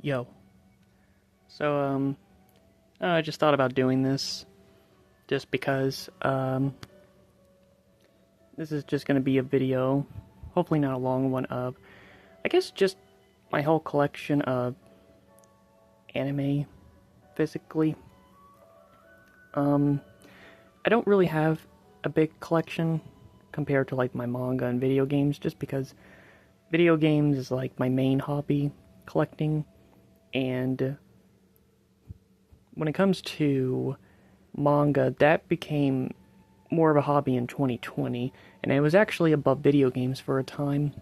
Yo. So, I just thought about doing this just because, this is just gonna be a video, hopefully not a long one, of, I guess, just my whole collection of anime, physically. I don't really have a big collection compared to, like, my manga and video games, just because video games is, like, my main hobby, collecting, and when it comes to manga, that became more of a hobby in 2020, and it was actually above video games for a time.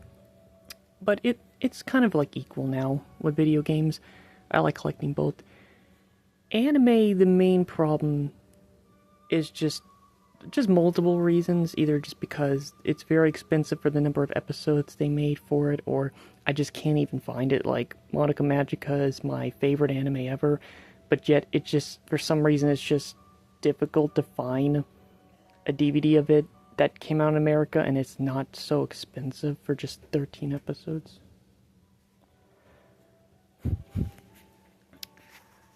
But it's kind of like equal now with video games. I like collecting both. Anime, the main problem is just multiple reasons, either just because it's very expensive for the number of episodes they made for it, or I just can't even find it. Like, Monica Magica is my favorite anime ever, but yet it just, for some reason, it's just difficult to find a DVD of it that came out in America, and it's not so expensive for just 13 episodes.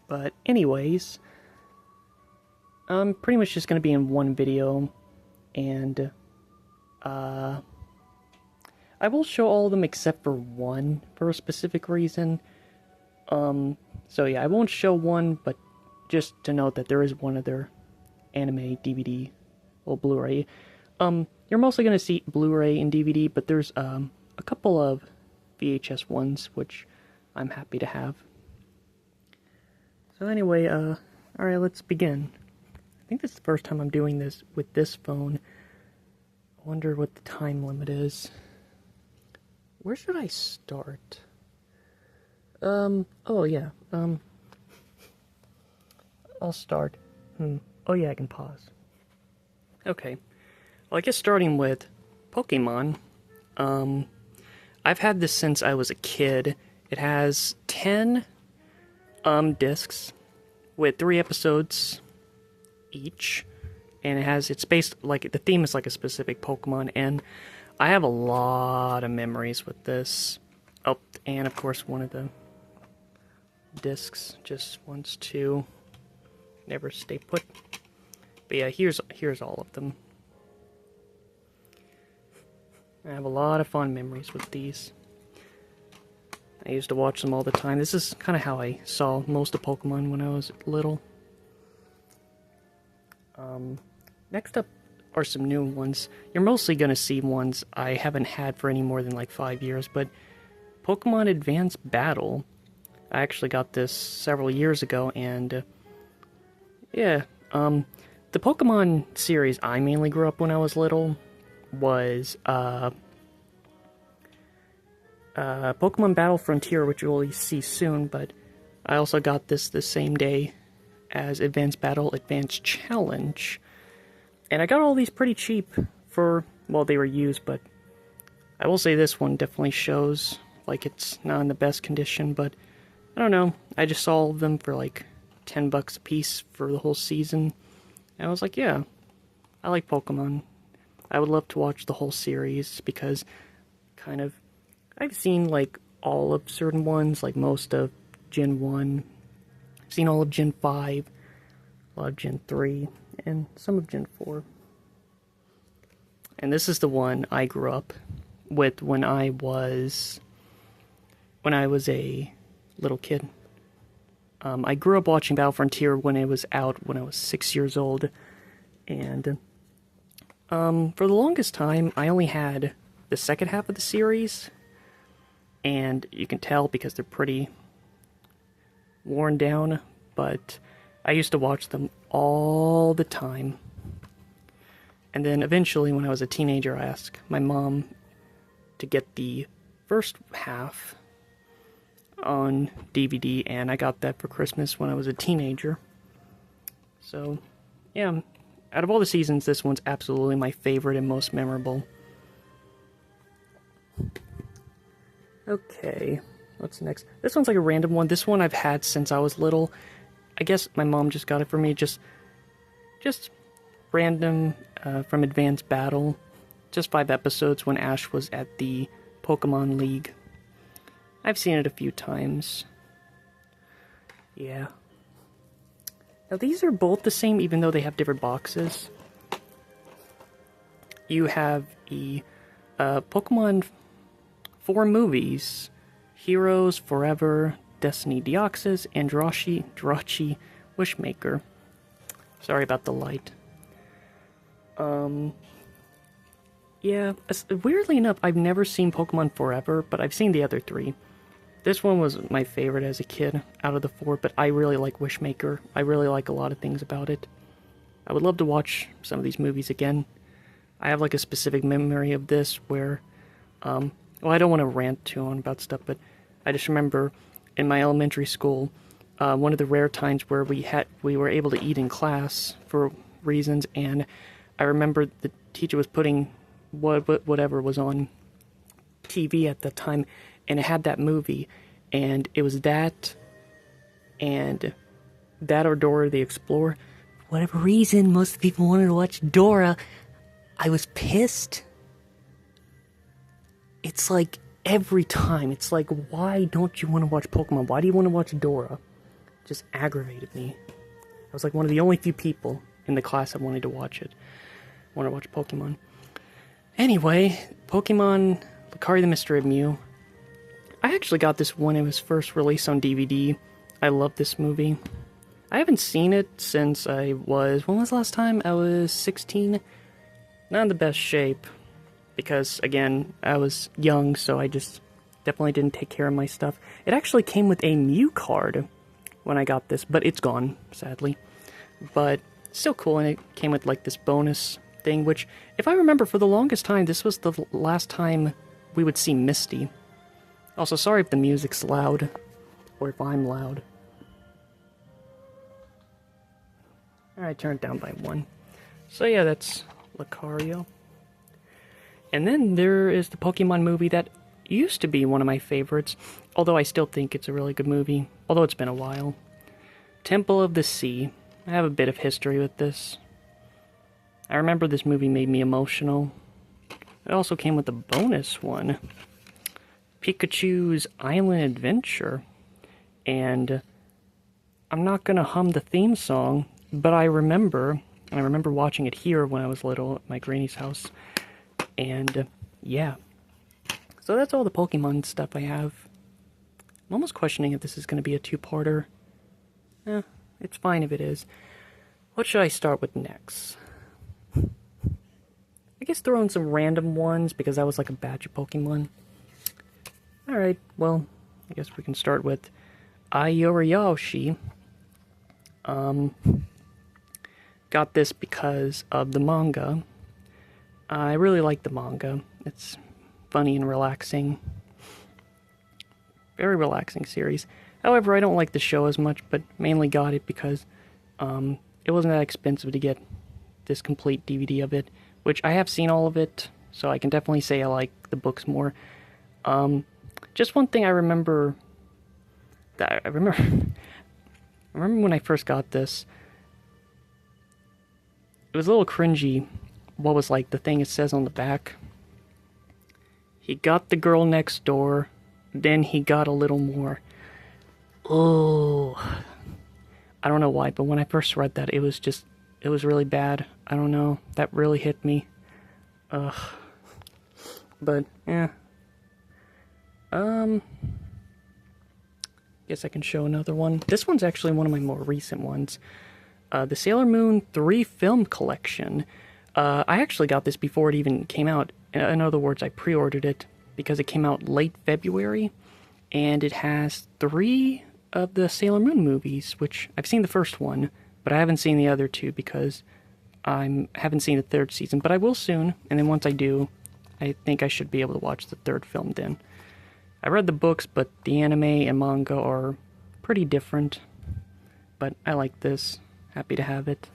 But anyways, I'm pretty much just going to be in one video, and I will show all of them except for one for a specific reason. So yeah, I won't show one, but just to note that there is one other anime DVD or Blu-ray. You're mostly going to see Blu-ray and DVD, but there's a couple of VHS ones, which I'm happy to have. So anyway, alright, let's begin. I think this is the first time I'm doing this with this phone. I wonder what the time limit is. Where should I start? Oh yeah, I'll start. Oh yeah, I can pause. Okay. Well, I guess starting with Pokemon, I've had this since I was a kid. It has 10, discs with 3 episodes each, and it's based, like, the theme is like a specific Pokemon, and I have a lot of memories with this. Oh, and of course one of the discs just wants to never stay put. But yeah, here's all of them. I have a lot of fond memories with these. I used to watch them all the time. This is kind of how I saw most of Pokemon when I was little. Next up are some new ones. You're mostly going to see ones I haven't had for any more than like 5 years, but Pokemon Advanced Battle. I actually got this several years ago, and yeah, the Pokemon series I mainly grew up when I was little was Pokemon Battle Frontier, which you'll see soon, but I also got this the same day as Advanced Battle Advanced Challenge. And I got all these pretty cheap for, well, they were used, but I will say this one definitely shows like it's not in the best condition, but I don't know. I just saw all of them for like $10 a piece for the whole season. And I was like, yeah, I like Pokemon. I would love to watch the whole series because I've seen like all of certain ones, like most of Gen 1. I've seen all of Gen 5, a lot of Gen 3, and some of Gen 4. And this is the one I grew up with when I was a little kid. I grew up watching Battle Frontier when it was out when I was 6 years old, and for the longest time I only had the second half of the series, and you can tell because they're pretty worn down, but I used to watch them all the time. And then eventually, when I was a teenager, I asked my mom to get the first half on DVD, and I got that for Christmas when I was a teenager. So, yeah, out of all the seasons, this one's absolutely my favorite and most memorable. Okay, what's next? This one's like a random one. This one I've had since I was little. I guess my mom just got it for me, just random, from Advanced Battle. Just 5 episodes when Ash was at the Pokemon League. I've seen it a few times. Yeah. Now these are both the same, even though they have different boxes. You have the Pokemon 4 movies: Heroes, Forever, Destiny Deoxys, and Jirachi Wishmaker. Sorry about the light. Yeah, weirdly enough, I've never seen Pokemon Forever, but I've seen the other 3. This one was my favorite as a kid out of the 4, but I really like Wishmaker. I really like a lot of things about it. I would love to watch some of these movies again. I have like a specific memory of this where, well, I don't want to rant too on about stuff, but I just remember in my elementary school, one of the rare times where we were able to eat in class for reasons, and I remember the teacher was putting whatever was on TV at the time, and it had that movie, and it was that, and that or Dora the Explorer. For whatever reason, most people wanted to watch Dora. I was pissed. It's like every time, it's like, why don't you want to watch Pokemon? Why do you want to watch Dora? It just aggravated me. I was like one of the only few people in the class that wanted to watch it. I wanted to watch Pokemon. Anyway, Pokemon Lucario the Mystery of Mew. I actually got this when it was first released on DVD. I love this movie. I haven't seen it since when was the last time? I was 16. Not in the best shape, because, again, I was young, so I just definitely didn't take care of my stuff. It actually came with a Mew card when I got this, but it's gone, sadly. But still cool, and it came with, like, this bonus thing, which, if I remember, for the longest time, this was the last time we would see Misty. Also, sorry if the music's loud, or if I'm loud. Alright, turn it down by 1. So yeah, that's Lucario. And then there is the Pokemon movie that used to be one of my favorites, although I still think it's a really good movie, although it's been a while. Temple of the Sea. I have a bit of history with this. I remember this movie made me emotional. It also came with a bonus one. Pikachu's Island Adventure. And I'm not gonna hum the theme song, but I remember watching it here when I was little at my granny's house. And yeah. So that's all the Pokemon stuff I have. I'm almost questioning if this is going to be a 2-parter. It's fine if it is. What should I start with next? I guess throw in some random ones, because that was like a batch of Pokemon. Alright, well, I guess we can start with Ayoriyoshi. Got this because of the manga. I really like the manga. It's funny and relaxing. Very relaxing series. However, I don't like the show as much, but mainly got it because it wasn't that expensive to get this complete DVD of it, which I have seen all of it, so I can definitely say I like the books more. Just one thing I remember I remember when I first got this, it was a little cringy. What was like the thing it says on the back? He got the girl next door, then he got a little more. Oh, I don't know why, but when I first read that, it was really bad. I don't know, that really hit me. Ugh. But, yeah. Guess I can show another one. This one's actually one of my more recent ones. The Sailor Moon 3 film collection. I actually got this before it even came out. In other words, I pre-ordered it because it came out late February, and it has 3 of the Sailor Moon movies, which I've seen the first one, but I haven't seen the other 2 because I haven't seen the 3rd season, but I will soon, and then once I do, I think I should be able to watch the 3rd film then. I read the books, but the anime and manga are pretty different, but I like this. Happy to have it.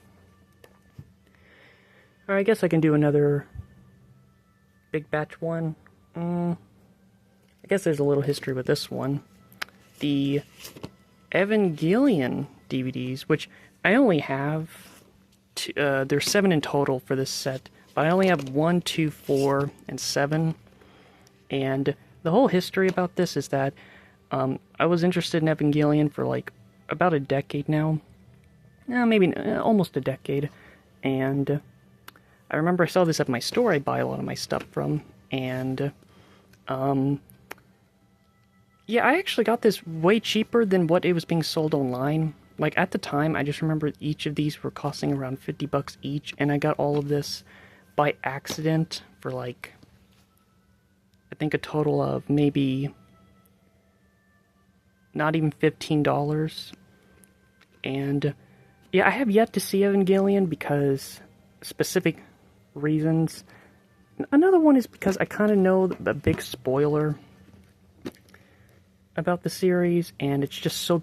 Alright, I guess I can do another big batch one. I guess there's a little history with this one. The Evangelion DVDs, which I only have, there's 7 in total for this set, but I only have 1, 2, 4, and 7. And the whole history about this is that I was interested in Evangelion for like about a decade now. Maybe almost a decade. And I remember I saw this at my store I buy a lot of my stuff from. And, yeah, I actually got this way cheaper than what it was being sold online. Like, at the time, I just remember each of these were costing around $50 each, and I got all of this by accident for, like, I think a total of maybe not even $15. And, yeah, I have yet to see Evangelion because specific reasons. Another one is because I kind of know the big spoiler about the series, and it's just so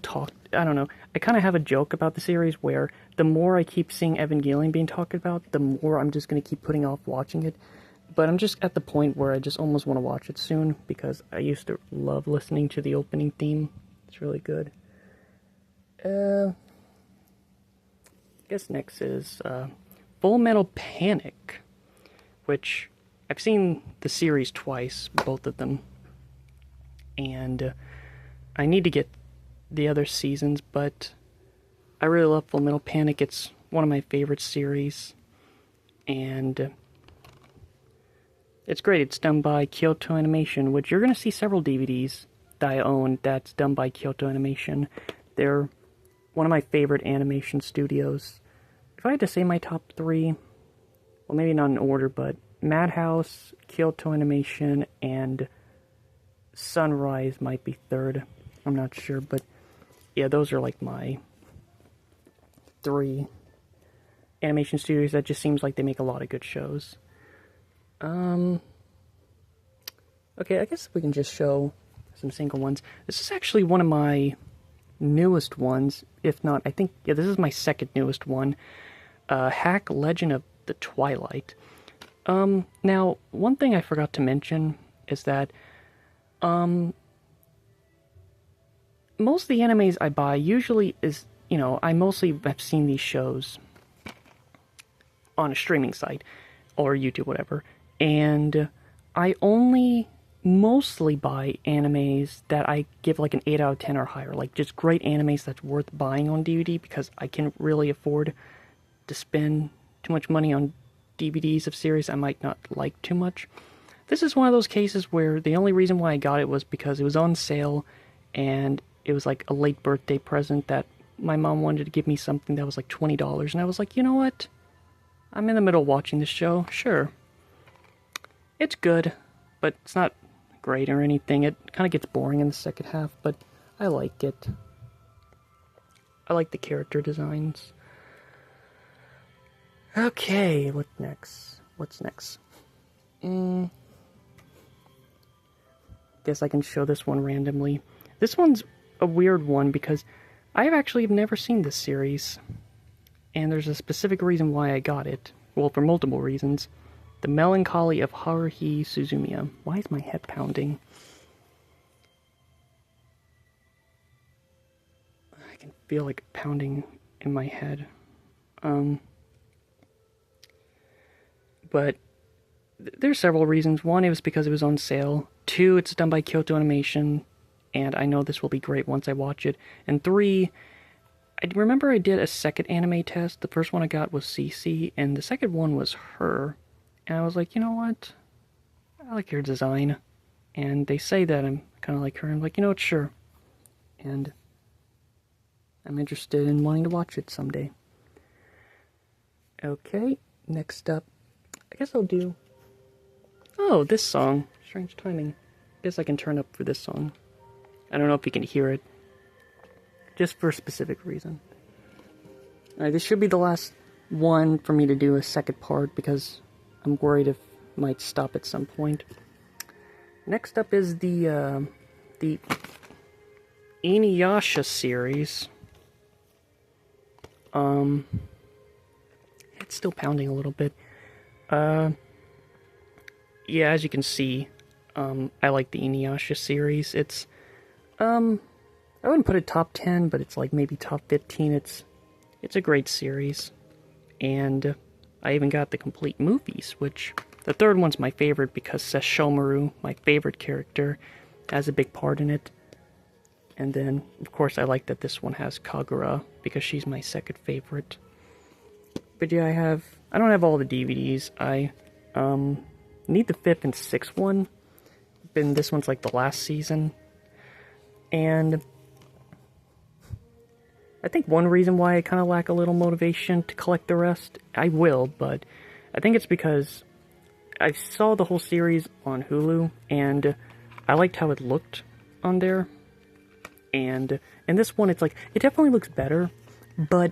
I don't know. I kind of have a joke about the series where the more I keep seeing Evangelion being talked about, the more I'm just going to keep putting off watching it. But I'm just at the point where I just almost want to watch it soon, because I used to love listening to the opening theme. It's really good. I guess next is Full Metal Panic, which I've seen the series twice, both of them. And I need to get the other seasons, but I really love Full Metal Panic. It's one of my favorite series, and it's great. It's done by Kyoto Animation, which you're going to see several DVDs that I own that's done by Kyoto Animation. They're one of my favorite animation studios. If I had to say my top three, well, maybe not in order, but Madhouse, Kyoto Animation, and Sunrise might be third. I'm not sure, but yeah, those are like my three animation studios that just seems like they make a lot of good shows. Okay, I guess we can just show some single ones. This is actually one of my newest ones, if not, I think, yeah, this is my second newest one. Hack Legend of the Twilight. Now, one thing I forgot to mention is that most of the animes I buy usually is, I mostly have seen these shows on a streaming site or YouTube, whatever, and I only mostly buy animes that I give like an 8 out of 10 or higher, like just great animes that's worth buying on DVD, because I can really afford to spend too much money on DVDs of series I might not like too much. This is one of those cases where the only reason why I got it was because it was on sale, and it was like a late birthday present that my mom wanted to give me something that was like $20, and I was like, you know what? I'm in the middle of watching this show, sure. It's good, but it's not great or anything. It kind of gets boring in the second half, but I like it. I like the character designs. Okay, what's next? Guess I can show this one randomly. This one's a weird one because I actually have never seen this series, and there's a specific reason why I got it. Well, for multiple reasons. The Melancholy of Haruhi Suzumiya. Why is my head pounding? I can feel like pounding in my head. But there's several reasons. One, it was because it was on sale. Two, it's done by Kyoto Animation, and I know this will be great once I watch it. And three, I remember I did a second anime test. The first one I got was CC, and the second one was her. And I was like, you know what? I like her design. And they say that I'm kind of like her. I'm like, you know what? Sure. And I'm interested in wanting to watch it someday. Okay, next up. I guess I'll do... Oh, this song. Strange timing. I guess I can turn up for this song. I don't know if you can hear it. Just for a specific reason. Alright, this should be the last one for me to do a second part, because I'm worried it might stop at some point. Next up is the Inuyasha series. It's still pounding a little bit. Yeah, as you can see, I like the Inuyasha series. It's, I wouldn't put it top 10, but it's like maybe top 15. It's a great series. And I even got the complete movies, which the third one's my favorite because Sesshomaru, my favorite character, has a big part in it. And then, of course, I like that this one has Kagura, because she's my second favorite. But yeah, I don't have all the DVDs. I need the 5th and 6th one. And this one's like the last season. And I think one reason why I kind of lack a little motivation to collect the rest, I will, but I think it's because I saw the whole series on Hulu, and I liked how it looked on there. And in this one, it's like, it definitely looks better, but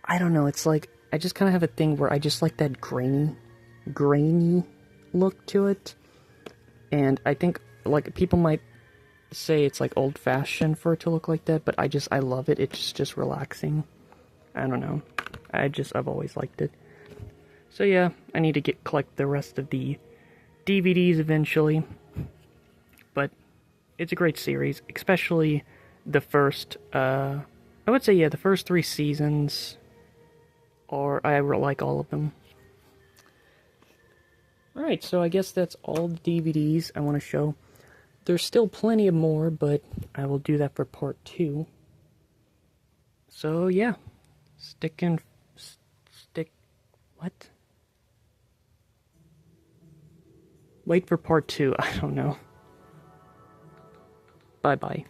I don't know, it's like, I just kind of have a thing where I just like that grainy look to it. And I think, like, people might say it's like old-fashioned for it to look like that, but I love it. It's just relaxing. I don't know. I've always liked it. So yeah, I need to collect the rest of the DVDs eventually. But it's a great series, especially the first, I would say, yeah, the first 3 seasons, I like all of them. Alright, so I guess that's all the DVDs I want to show. There's still plenty of more, but I will do that for part 2. So yeah, what? Wait for part 2, I don't know. Bye-bye.